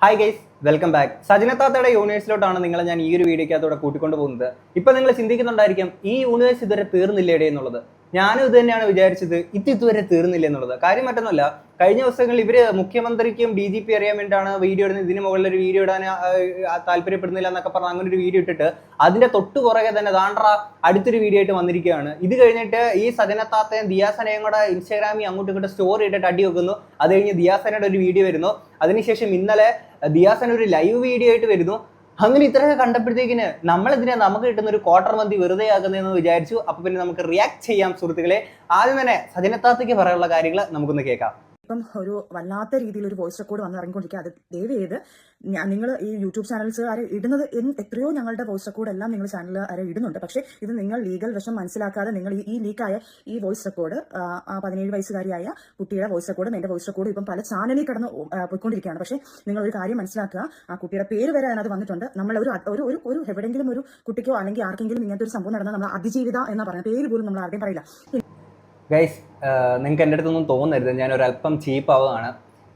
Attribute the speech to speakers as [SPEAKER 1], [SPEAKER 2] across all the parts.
[SPEAKER 1] Hi guys, welcome back. സജനത്താത്തയുടെ യൂണിവേഴ്സിലോട്ടാണ് നിങ്ങളെ ഞാൻ ഈ ഒരു വീഡിയോക്കകത്തോടെ കൂട്ടിക്കൊണ്ട് പോകുന്നത്. ഇപ്പൊ നിങ്ങൾ ചിന്തിക്കുന്നുണ്ടായിരിക്കും, ഈ യൂണിവേഴ്സ് ഇതുവരെ തീർന്നില്ലേടേ എന്നുള്ളത്. ഞാനും ഇത് തന്നെയാണ് വിചാരിച്ചത്, ഇതുവരെ തീർന്നില്ല എന്നുള്ളത്. കാര്യം മറ്റൊന്നുമല്ല, കഴിഞ്ഞ ദിവസങ്ങളിൽ ഇവര് മുഖ്യമന്ത്രിക്കും DGP അറിയാൻ വേണ്ടിയിട്ടാണ് വീഡിയോ ഇടുന്നത്. ഇതിന് മുകളിൽ ഒരു വീഡിയോ ഇടാൻ താല്പര്യപ്പെടുന്നില്ല എന്നൊക്കെ പറഞ്ഞ് അങ്ങനെ ഒരു വീഡിയോ ഇട്ടിട്ട് അതിന്റെ തൊട്ടു പുറകെ തന്നെ ദാണ്ട്ര അടുത്തൊരു വീഡിയോ ആയിട്ട് വന്നിരിക്കുകയാണ്. ഇത് കഴിഞ്ഞിട്ട് ഈ സജനത്താത്തയും ദിയാസനയും കൂടെ ഇൻസ്റ്റാഗ്രാമിൽ അങ്ങോട്ടും ഇങ്ങോട്ട് സ്റ്റോറി ഇട്ടിട്ട് അടി വെക്കുന്നു. അത് കഴിഞ്ഞ് ദിയാസനയുടെ ഒരു വീഡിയോ വരുന്നു. അതിനുശേഷം ഇന്നലെ ദിയാസന ഒരു ലൈവ് വീഡിയോ ആയിട്ട് വരുന്നു. അങ്ങനെ ഇത്രയൊക്കെ കണ്ടപ്പോഴത്തേക്കിന് നമ്മളെന്തിനാ നമുക്ക് കിട്ടുന്ന ഒരു ക്വാർട്ടർ മന്തി വെറുതെ ആകുന്നതെന്ന് വിചാരിച്ചു. അപ്പൊ പിന്നെ നമുക്ക് റിയാക്ട് ചെയ്യാം സുഹൃത്തുക്കളെ. ആദ്യം തന്നെ സജനത്താത്തയ്ക്ക് പറയാനുള്ള കാര്യങ്ങൾ നമുക്കൊന്ന് കേൾക്കാം.
[SPEAKER 2] ഇപ്പം ഒരു വല്ലാത്ത രീതിയിൽ ഒരു വോയിസ് റെക്കോർഡ് വന്ന് ഇറങ്ങിക്കൊണ്ടിരിക്കുക. അത് ദയവ് ചെയ്ത് നിങ്ങൾ ഈ യൂട്യൂബ് ചാനൽസ് ആരെ ഇടുന്നത് എത്രയോ ഞങ്ങളുടെ വോയിസ് റെക്കോർഡ് എല്ലാം നിങ്ങൾ ചാനൽ ആരെ ഇടുന്നുണ്ട്. പക്ഷേ ഇത് നിങ്ങൾ ലീഗൽ വശം മനസ്സിലാക്കാതെ നിങ്ങൾ ഈ ലീക്കായ ഈ വോയിസ് റെക്കോർഡ്, ആ 17 വയസ്സുകാരിയായ കുട്ടിയുടെ വോയിസ് റെക്കോർഡും എന്റെ വോയിസ് റെക്കോർഡും ഇപ്പം പല ചാനലിൽ കിടന്ന് പോയിക്കൊണ്ടിരിക്കുകയാണ്. പക്ഷേ നിങ്ങൾ ഒരു കാര്യം മനസ്സിലാക്കുക, ആ കുട്ടിയുടെ പേര് വരെ അതിനകത്ത് വന്നിട്ടുണ്ട്. നമ്മൾ ഒരു എവിടെയെങ്കിലും ഒരു കുട്ടിക്കോ അല്ലെങ്കിൽ ആർക്കെങ്കിലും ഇങ്ങനത്തെ ഒരു സംഭവം നടന്നാൽ നമ്മൾ അതിജീവിത എന്ന് പറഞ്ഞ പേര് പോലും നമ്മൾ ആരുടെയും പറയില്ല.
[SPEAKER 1] ഗൈസ്, നിങ്ങൾക്ക് എൻ്റെ അടുത്തൊന്നും തോന്നരുത് ഞാൻ ഒരു അല്പം ചീപ്പാവുകയാണ്.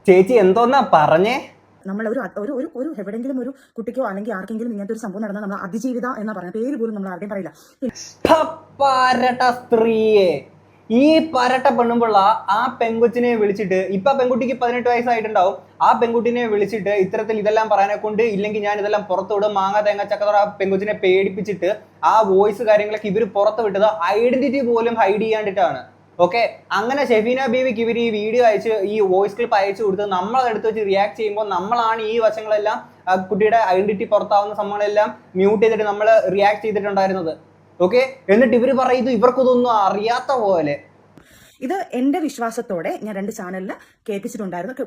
[SPEAKER 1] ചേച്ചി എന്തോന്നാ പറഞ്ഞേ?
[SPEAKER 2] നമ്മൾ ഒരു എവിടെയെങ്കിലും ഒരു കുട്ടിക്കോ അല്ലെങ്കിൽ ആർക്കെങ്കിലും ഇങ്ങനത്തെ ഒരു സംഭവം നടന്നാൽ നമ്മൾ അതിജീവിത എന്ന് പറഞ്ഞ പേര് പോലും നമ്മൾ ആരുടെയും പറയില്ല.
[SPEAKER 1] സ്ത്രീയെ ഈ പരട്ട പെണ്ണുമ്പുള്ള ആ പെൺകൊച്ചിനെ വിളിച്ചിട്ട്, ഇപ്പൊ പെൺകുട്ടിക്ക് 18 വയസ്സായിട്ടുണ്ടാവും, ആ പെൺകുട്ടിനെ വിളിച്ചിട്ട് ഇത്തരത്തിൽ ഇതെല്ലാം പറയാനെ കൊണ്ട് ഇല്ലെങ്കിൽ ഞാൻ ഇതെല്ലാം പുറത്തുവിടും, മാങ്ങ തേങ്ങ ചക്കത്തോടെ ആ പെൺകൊച്ചിനെ പേടിപ്പിച്ചിട്ട് ആ വോയിസ് കാര്യങ്ങളൊക്കെ ഇവർ പുറത്ത് വിട്ടത് ഐഡന്റിറ്റി പോലും ഹൈഡ് ചെയ്യാണ്ടിട്ടാണ്. ഓക്കെ, അങ്ങനെ ഷെഫീന ബീവിക്ക് ഇവർ ഈ വീഡിയോ അയച്ച് ഈ വോയിസ് ക്ലിപ്പ് അയച്ചു കൊടുത്ത് നമ്മളതെടുത്ത് വെച്ച് റിയാക്ട് ചെയ്യുമ്പോൾ നമ്മളാണ് ഈ വശങ്ങളെല്ലാം കുട്ടിയുടെ ഐഡന്റിറ്റി പുറത്താവുന്ന സംഭവങ്ങളെല്ലാം മ്യൂട്ട് ചെയ്തിട്ട് നമ്മൾ റിയാക്ട് ചെയ്തിട്ടുണ്ടായിരുന്നത്. ഓക്കെ, എന്നിട്ട് ഇവർ പറയുന്നത് ഇവർക്കൊതൊന്നും അറിയാത്ത പോലെ.
[SPEAKER 2] ഇത് എന്റെ വിശ്വാസത്തോടെ ഞാൻ 2 ചാനലിൽ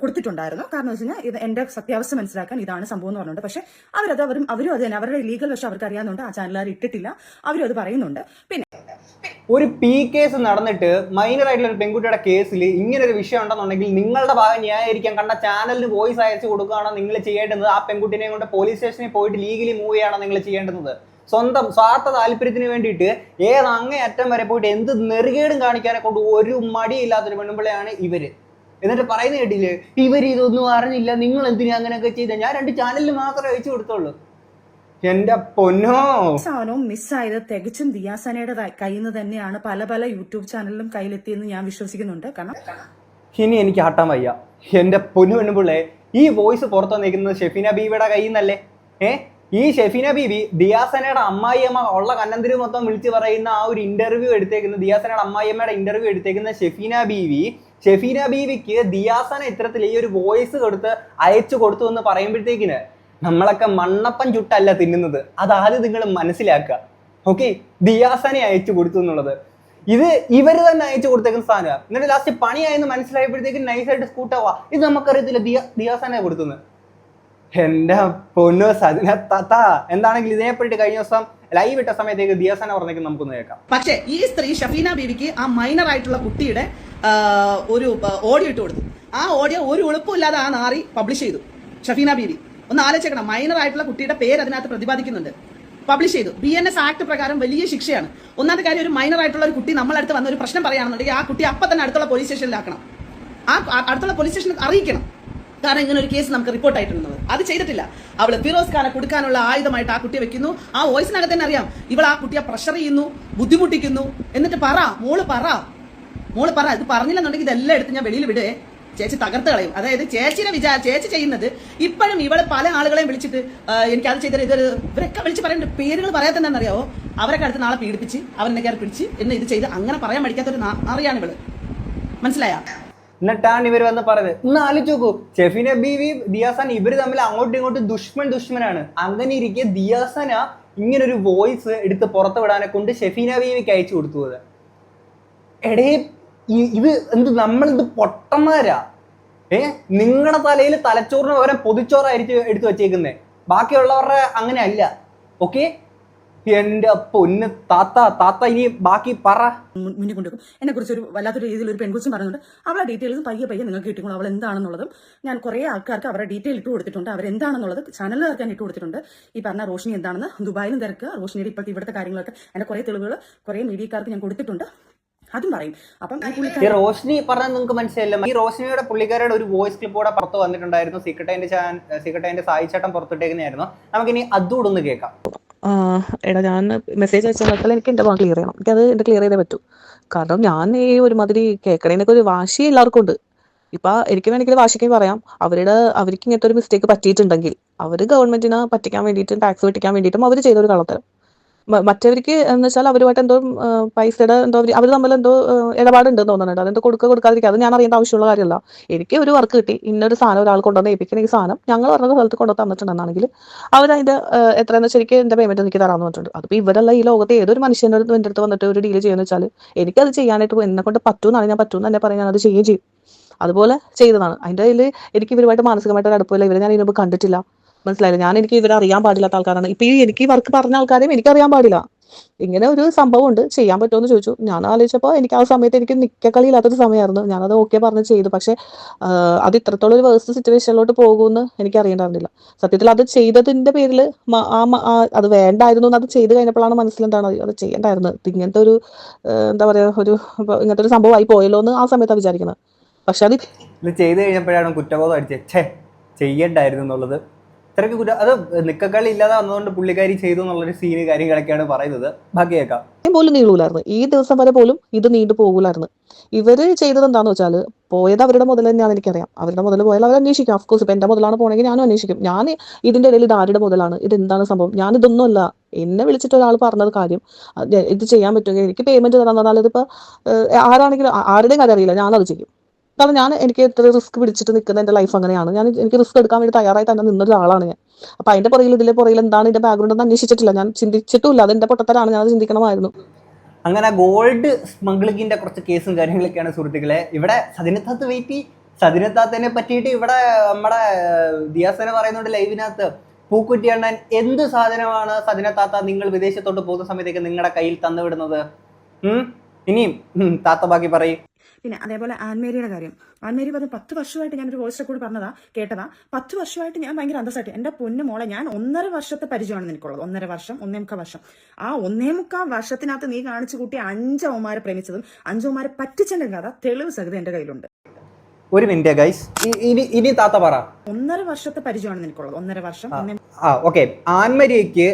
[SPEAKER 2] കൊടുത്തിട്ടുണ്ടായിരുന്നു. കാരണം വെച്ച് കഴിഞ്ഞാൽ ഇത് എന്റെ സത്യാവസ്ഥ മനസ്സിലാക്കാൻ ഇതാണ് സംഭവം എന്ന് പറഞ്ഞുണ്ട്. പക്ഷെ അവരും അത് തന്നെ അവരുടെ ലീഗൽ വശം അവർക്ക് അറിയാവുന്നുണ്ട്. ആ ചാനലുകാർ ഇട്ടിട്ടില്ല, അവരും അത് പറയുന്നുണ്ട്. പിന്നെ
[SPEAKER 1] ഒരു കേസ് നടന്നിട്ട് മൈനർ ആയിട്ടുള്ള ഒരു പെൺകുട്ടിയുടെ കേസിൽ ഇങ്ങനെ ഒരു വിഷയം ഉണ്ടെന്നുണ്ടെങ്കിൽ നിങ്ങളുടെ ഭാഗം ന്യായീകരിക്കാൻ കണ്ട ചാനലിന് വോയിസ് അയച്ചു കൊടുക്കുകയാണോ നിങ്ങൾ ചെയ്യേണ്ടത്? ആ പെൺകുട്ടിനെ കൊണ്ട് പോലീസ് സ്റ്റേഷനിൽ പോയിട്ട് ലീഗലി മൂവ് ചെയ്യണോ നിങ്ങൾ ചെയ്യേണ്ടത്? സ്വന്തം സ്വാർത്ഥ താല്പര്യത്തിന് വേണ്ടിയിട്ട് അങ്ങേയറ്റം വരെ പോയിട്ട് എന്ത് നെറുകേടും കാണിക്കാനെ കൊണ്ട് ഒരു മടിയില്ലാത്തൊരു പെണ്ണുമ്പിള്ളയാണ് ഇവര്. എന്നിട്ട് പറയുന്ന കേട്ടില്ലേ, ഇവർ ഇതൊന്നും അറിഞ്ഞില്ല, നിങ്ങൾ എന്തിനാ അങ്ങനെയൊക്കെ ചെയ്ത? ഞാൻ 2 ചാനലിൽ മാത്രമേ അയച്ചു കൊടുത്തോളൂ. എന്റെ പൊന്നോ,
[SPEAKER 2] സാധനവും മിസ്സായത് തികച്ചും ദിയാസനയുടെ കയ്യിൽ നിന്ന് തന്നെയാണ്. പല യൂട്യൂബ് ചാനലിലും കയ്യിലെത്തിയെന്ന് ഞാൻ വിശ്വസിക്കുന്നുണ്ട്. കാരണം
[SPEAKER 1] ഇനി എനിക്ക് ആട്ടാൻ വയ്യ. എന്റെ പൊന്നു പെണ്ണുപിള്ളേ, ഈ വോയിസ് പുറത്തു വന്നിരിക്കുന്നത് ഷെഫീന ബീവിയുടെ കയ്യിൽ നിന്നല്ലേ? ഈ ഷെഫീന ബീവി ദിയാസനയുടെ അമ്മായിയമ്മ ഉള്ള കന്നന്തിരി മൊത്തം വിളിച്ച് പറയുന്ന ആ ഒരു ഇന്റർവ്യൂ എടുത്തേക്കുന്ന, ദിയാസനയുടെ അമ്മായിയമ്മയുടെ ഇന്റർവ്യൂ എടുത്തേക്കുന്ന ഷെഫീന ബീവിക്ക് ദിയാസന ഇത്തരത്തിൽ ഈ ഒരു വോയിസ് കൊടുത്ത് അയച്ചു കൊടുത്തു എന്ന് പറയുമ്പോഴത്തേക്കിന് നമ്മളൊക്കെ മണ്ണപ്പം ചുട്ടല്ല തിന്നുന്നത്. അതാദ്യം നിങ്ങൾ മനസ്സിലാക്കുക. ഓക്കെ, ദിയാസനെ അയച്ചു കൊടുത്തു എന്നുള്ളത് ഇത് ഇവര് തന്നെ അയച്ചു കൊടുത്തേക്കുന്ന സാധനമാണ്. എന്നിട്ട് ലാസ്റ്റ് പണിയായെന്ന് മനസ്സിലായപ്പോഴത്തേക്കും നൈസായിട്ട് സ്കൂട്ടാവാ, ഇത് നമുക്കറിയത്തില്ല, ദിയാസനെ കൊടുത്തുന്നത്. എന്റെ പൊന്നു സജനത്താത്ത, എന്താണെങ്കിൽ ഇതിനെപ്പറ്റി കഴിഞ്ഞ ദിവസം ലൈവ് ഇട്ട സമയത്തേക്ക് ദിയാസന പറഞ്ഞേക്ക് നമുക്കൊന്ന് കേൾക്കാം.
[SPEAKER 3] പക്ഷേ ഈ സ്ത്രീ ഷഫീന ബീവിക്ക് ആ മൈനർ ആയിട്ടുള്ള കുട്ടിയുടെ ഒരു ഓഡിയോ ഇട്ട് കൊടുത്തു. ആ ഓഡിയോ ഒരു എളുപ്പമില്ലാതെ ആ നാറി പബ്ലിഷ് ചെയ്തു. ഷഫീന ബീവി ഒന്ന് ആലോചിക്കണം, മൈനർ ആയിട്ടുള്ള കുട്ടിയുടെ പേര് അതിനകത്ത് പ്രതിപാദിക്കുന്നുണ്ട്. പബ്ലിഷ് ചെയ്തു. BNS ആക്ട് പ്രകാരം വലിയ ശിക്ഷയാണ്. ഒന്നാമത്തെ കാര്യം, ഒരു മൈനർ ആയിട്ടുള്ള ഒരു കുട്ടി നമ്മളടുത്ത് വന്ന ഒരു പ്രശ്നം പറയുകയാണെന്നുണ്ടെങ്കിൽ ആ കുട്ടി അപ്പം തന്നെ അടുത്തുള്ള പോലീസ് സ്റ്റേഷനിലാക്കണം. ആ അടുത്തുള്ള പോലീസ് സ്റ്റേഷനിൽ അറിയിക്കണം. കാരണം ഇങ്ങനെ ഒരു കേസ് നമുക്ക് റിപ്പോർട്ട് ആയിട്ടുള്ളത് അത് ചെയ്തിട്ടില്ല. അവള് ഫിറോസ് ഖാനെ കൊടുക്കാനുള്ള ആയുധമായിട്ട് ആ കുട്ടിയെ വെക്കുന്നു. ആ വോയിസിനകത്ത് തന്നെ അറിയാം ഇവൾ ആ കുട്ടിയെ പ്രഷർ ചെയ്യുന്നു, ബുദ്ധിമുട്ടിക്കുന്നു. എന്നിട്ട് മോള് പറ ഇത് പറഞ്ഞില്ലെന്നുണ്ടെങ്കിൽ ഇതെല്ലാം എടുത്ത് ഞാൻ വെളിയിൽ വിടേ, ചേച്ചി തകർത്ത് കളയും. അതായത് ചേച്ചി ചെയ്യുന്നത് ഇപ്പോഴും ഇവളെ പല ആളുകളെയും വിളിച്ചിട്ട് എനിക്ക് അത് ചെയ്തത് ഇവരൊക്കെ വിളിച്ച് പറയുന്നുണ്ട്. പേരുകൾ പറയാത്തന്നെന്നറിയാവോ? അവരൊക്കെ അടുത്ത് നാളെ പീഡിപ്പിച്ച് അവരെന്നെ കയറി പിടിച്ച് എന്നെ ഇത് ചെയ്ത് അങ്ങനെ പറയാൻ പഠിക്കാത്തൊരു അറിയാണ് ഇവള്. മനസ്സിലായ?
[SPEAKER 1] എന്നിട്ടാണ് ഇവർ വന്ന് പറയുന്നത്. ഒന്ന് ആലോചിച്ച് നോക്കൂ, ഷെഫീന ബീവി ദിയാസന ഇവര് തമ്മിൽ അങ്ങോട്ടും ഇങ്ങോട്ടും ദുഷ്മനാണ്. അങ്ങനെ ഇരിക്കെ ദിയാസന ഇങ്ങനൊരു വോയിസ് എടുത്ത് പുറത്തു വിടാനെ കൊണ്ട് ഷെഫീന ബീവിക്ക് അയച്ചു കൊടുത്തത്. എടേ, ഇത് എന്ത് നമ്മളിത് പൊട്ടന്മാരാ? നിങ്ങളുടെ തലയിൽ തലച്ചോറിന് പകരം പൊതിച്ചോറായിരിക്കും എടുത്തു വെച്ചേക്കുന്നേ. ബാക്കിയുള്ളവരുടെ അങ്ങനെ അല്ല. ഓക്കെ, എന്റെ പൊന്ന് താത്ത ഇനി ബാക്കി പറ.
[SPEAKER 2] മുന്നിൽ കൊണ്ടുവെക്കും. എന്നെ കുറിച്ച് ഒരു വല്ലാത്തൊരു രീതിയിൽ ഒരു പെൺകുറിച്ചും പറഞ്ഞുകൊണ്ട് അവളെ ഡീറ്റെയിൽസും പയ്യെ നിങ്ങൾക്ക് കിട്ടിക്കോളും. അവൾ എന്താണെന്നുള്ളതും ഞാൻ കുറേ ആൾക്കാർക്ക് അവരുടെ ഡീറ്റെയിൽ ഇട്ട് കൊടുത്തിട്ടുണ്ട്. അവരെന്താണെന്നുള്ളത് ചാനലുകാർക്ക് ഞാൻ ഇട്ട് കൊടുത്തിട്ടുണ്ട്. ഈ പറഞ്ഞ റോഷിനി എന്താണെന്ന് ദുബായിലും തിരക്കുക, റോഷിനിയുടെ ഇപ്പോഴത്തെ ഇവിടുത്തെ കാര്യങ്ങളൊക്കെ എൻ്റെ കുറേ തെളിവുകൾ കുറേ മീഡിയക്കാർക്ക് ഞാൻ കൊടുത്തിട്ടുണ്ട്. അതും പറയും. അപ്പം ഈ
[SPEAKER 1] ഈ
[SPEAKER 2] പുള്ളിക്കാരി
[SPEAKER 1] റോഷ്നി പറഞ്ഞത് നിങ്ങൾക്ക് മനസ്സിലായില്ല. ഈ റോഷ്നിയുടെ പുള്ളിക്കാരുടെ ഒരു വോയിസ് ക്ലിപ്പ് കൂടെ പുറത്ത് വന്നിട്ടുണ്ടായിരുന്നു. സീക്രട്ടൈൻ്റെ സായി ചേട്ടൻ പുറത്തിട്ടേക്കുന്നതായിരുന്നു. നമുക്കിനി അതുകൂടെ ഒന്ന് കേൾക്കാം.
[SPEAKER 4] എടാ ഞാൻ മെസ്സേജ് അയച്ചാൽ എനിക്ക് എൻ്റെ ഭാഗം ക്ലിയർ ചെയ്യണം. എനിക്കത് എൻ്റെ ക്ലിയർ ചെയ്തേ പറ്റൂ. കാരണം ഞാൻ ഈ ഒരുമാതിരി കേൾക്കണേനൊക്കെ ഒരു വാശി എല്ലാവർക്കും ഉണ്ട്. ഇപ്പം എനിക്ക് വേണമെങ്കിൽ വാശിക്ക് പറയാം, അവർക്ക് ഇങ്ങനത്തെ ഒരു മിസ്റ്റേക്ക് പറ്റിയിട്ടുണ്ടെങ്കിൽ അവർ ഗവൺമെന്റിനെ പറ്റിക്കാൻ വേണ്ടിയിട്ടും ടാക്സ് വെട്ടിക്കാൻ വേണ്ടിയിട്ടും അവർ ചെയ്തൊരു കള്ളത്തരം. മറ്റവർക്ക് എന്ന് വെച്ചാൽ അവരുമായിട്ട് എന്തോ പൈസയുടെ എന്തോ അവർ തമ്മിൽ എന്തോ ഇടപാടുണ്ടെന്ന് തോന്നുന്നുണ്ട്. അതെന്തോ കൊടുക്കാതിരിക്കുക, അത് ഞാൻ അറിയേണ്ട ആവശ്യമുള്ള കാര്യമല്ല. എനിക്ക് ഒരു വർക്ക് കിട്ടി, ഇന്നൊരു സാധനം ഒരാൾ കൊണ്ടുവന്ന് ഏൽപ്പിക്കുന്ന ഈ സാധനം ഞങ്ങൾ പറഞ്ഞ സ്ഥലത്ത് കൊണ്ടു തന്നിട്ടുണ്ടെന്നാണെങ്കിൽ അവരതിന്റെ എത്രയെന്ന് വെച്ചാൽ എനിക്ക് എന്റെ പേയ്മെന്റ് എനിക്ക് തരാമെന്ന് പറഞ്ഞിട്ടുണ്ട്. അതിപ്പോൾ ഇവരല്ല ഈ ലോകത്ത് ഏതൊരു മനുഷ്യൻ്റെ എൻ്റെ അടുത്ത് വന്നിട്ട് ഒരു ഡീൽ ചെയ്യുന്ന വെച്ചാൽ എനിക്കത് ചെയ്യാനായിട്ട് എന്നെ കൊണ്ട് പറ്റുമെന്നാണ് ഞാൻ പറ്റുമെന്ന് തന്നെ പറയാൻ ഞാനത് ചെയ്യുകയും ചെയ്യും. അതുപോലെ ചെയ്തതാണ്. അതിൻ്റെ കയ്യിൽ എനിക്ക് ഇവരുമായിട്ട് മാനസികമായിട്ട് അടുപ്പമില്ല. ഇവരെ ഞാൻ ഇതിനുമ്പ് കണ്ടിട്ടില്ല, മനസ്സിലായില്ല. എനിക്ക് ഇവരെ അറിയാൻ പാടില്ലാത്ത ആൾക്കാരാണ്. ഇപ്പൊ എനിക്ക് ഈ വർക്ക് പറഞ്ഞ ആൾക്കാരെയും എനിക്കറിയാൻ പാടില്ല. ഇങ്ങനെ ഒരു സംഭവം ഉണ്ട്, ചെയ്യാൻ പറ്റുമോ എന്ന് ചോദിച്ചു. ഞാൻ ആലോചിച്ചപ്പോൾ എനിക്ക് ആ സമയത്ത് എനിക്ക് നിക്കക്കളിയില്ലാത്തൊരു സമയമായിരുന്നു. ഞാനത് ഓക്കെ പറഞ്ഞ് ചെയ്തു. പക്ഷെ അത് ഇത്രത്തോളം ഒരു വേഴ്സ്റ്റ് സിറ്റുവേഷനിലോട്ട് പോകുമെന്ന് എനിക്ക് അറിയണ്ടായിരുന്നില്ല. സത്യത്തിൽ അത് ചെയ്തതിന്റെ പേരിൽ അത് വേണ്ടായിരുന്നു എന്ന് അത് ചെയ്ത് കഴിഞ്ഞപ്പോഴാണ് മനസ്സിലെന്താണ് അത് ചെയ്യണ്ടായിരുന്നത്. ഇങ്ങനത്തെ ഒരു എന്താ പറയാ ഇങ്ങനത്തെ ഒരു സംഭവമായി പോയല്ലോ എന്ന് ആ സമയത്താണ് വിചാരിക്കുന്നത്. പക്ഷെ അത്
[SPEAKER 1] ചെയ്ത് കഴിഞ്ഞപ്പോഴാണ് കുറ്റബോധം അടിച്ചേ ചെയ്യണ്ടായിരുന്നു എന്നുള്ളത്. ഇത്രയ്ക്ക് അത് നിക്കക്കളി ഇല്ലാതെ വന്നതുകൊണ്ട് പുള്ളിക്കാരി ചെയ്തു എന്നുള്ളൊരു സീന് കാര്യങ്ങളൊക്കെയാണ് പറയുന്നത്. ബാക്കി കേൾക്കാം.
[SPEAKER 4] പോലും നീളൂലായിരുന്നു. ഈ ദിവസം വരെ പോലും ഇത് നീണ്ടു പോകൂലായിരുന്നു. ഇവര് ചെയ്തത് എന്താന്ന് വെച്ചാൽ പോയത് അവരുടെ മുതൽ തന്നെയാണ് എനിക്കറിയാം. അവരുടെ മുതൽ പോയാൽ അവർ അന്വേഷിക്കും. ഓഫ്കോഴ്സ് ഇപ്പൊ എന്റെ മുതലാണ് പോണെങ്കിൽ ഞാനും അന്വേഷിക്കും. ഞാൻ ഇതിന്റെ ഇടയിൽ ഇത് ആരുടെ മുതലാണ്, ഇത് എന്താണ് സംഭവം, ഞാൻ ഇതൊന്നുമല്ല. എന്നെ വിളിച്ചിട്ട് ഒരാൾ പറഞ്ഞത് കാര്യം ഇത് ചെയ്യാൻ പറ്റുമെങ്കിൽ എനിക്ക് പേയ്മെന്റ് തരാൻ പറഞ്ഞാൽ ഇതിപ്പോ ആരാണെങ്കിലും ആരുടെയും കാര്യം അറിയില്ല, ഞാനത് ചെയ്യും. കാരണം എനിക്ക് എത്ര റിസ്ക് പിടിച്ചിട്ട് നിൽക്കുന്ന എൻ്റെ ലൈഫ് അങ്ങനെയാണ്. എനിക്ക് റിസ്ക് എടുക്കാൻ വേണ്ടി തയ്യാറായി തന്നെ നിന്നൊരാളാണ് ഞാൻ. അപ്പൊ അതിന്റെ പുറകിൽ എന്താണ് ഇതിന്റെ ബാക്ക്ഗ്രൗണ്ട് എന്ന് അന്വേഷിച്ചിട്ടില്ല, ഞാൻ ചിന്തിച്ചിട്ടില്ല. അത് എന്റെ പൊട്ടത്തരാണ്, ഞാൻ ചിന്തിക്കണമായിരുന്നു.
[SPEAKER 1] അങ്ങനെ ഗോൾഡ് സ്മഗ്ലിങ്ങിന്റെ കുറച്ച് കേസും കാര്യങ്ങളൊക്കെയാണ് സുഹൃത്തുക്കളെ. ഇവിടെ സദിനത്താത്തനെ പറ്റിയിട്ട് ഇവിടെ നമ്മുടെ ദിയാസന പറയുന്നുണ്ട് ലൈവിനകത്ത്, പൂക്കുറ്റി അണ്ണൻ എന്ത് സാധനമാണ് സദിനത്താത്ത നിങ്ങൾ വിദേശത്തോട്ട് പോകുന്ന സമയത്തേക്ക് നിങ്ങളുടെ കയ്യിൽ തന്നുവിടുന്നത്? ഇനിയും താത്ത ബാക്കി പറയും.
[SPEAKER 2] പിന്നെ അതേപോലെ ആൻമേരിയുടെ കാര്യം. ആൻമേരി പറഞ്ഞ 10 വർഷമായിട്ട് ഞാനൊരു വോയിസ് റെക്കോർഡ് കേട്ടതാ. 10 വർഷമായിട്ട് ഞാൻ ഭയങ്കര അന്തസ്സായിട്ട് എൻ്റെ പൊന്നു മോളെ, ഞാൻ 1.5 വർഷത്തെ പരിചയമാണ് എനിക്കുള്ളത്. 1.5 വർഷം 1.25 വർഷം. ആ 1.25 വർഷത്തിനകത്ത് നീ കാണിച്ചു കൂട്ടി 5 അവന്മാരെ പ്രേമിച്ചതും 5 അവന്മാരെ പറ്റിച്ചതിന്റെ കഥ തെളിവ് സഹിതം എൻ്റെ കയ്യിലുണ്ട്.
[SPEAKER 1] ഒരു മിനിറ്റ് ഗൈസ്, ഇനി താത്ത പറ.
[SPEAKER 2] 1.5 വർഷത്തെ പരിചയമാണ് എനിക്കുള്ളത്. 1.5 വർഷം.
[SPEAKER 1] ഓക്കെ. ആൻമരിയയ്ക്ക്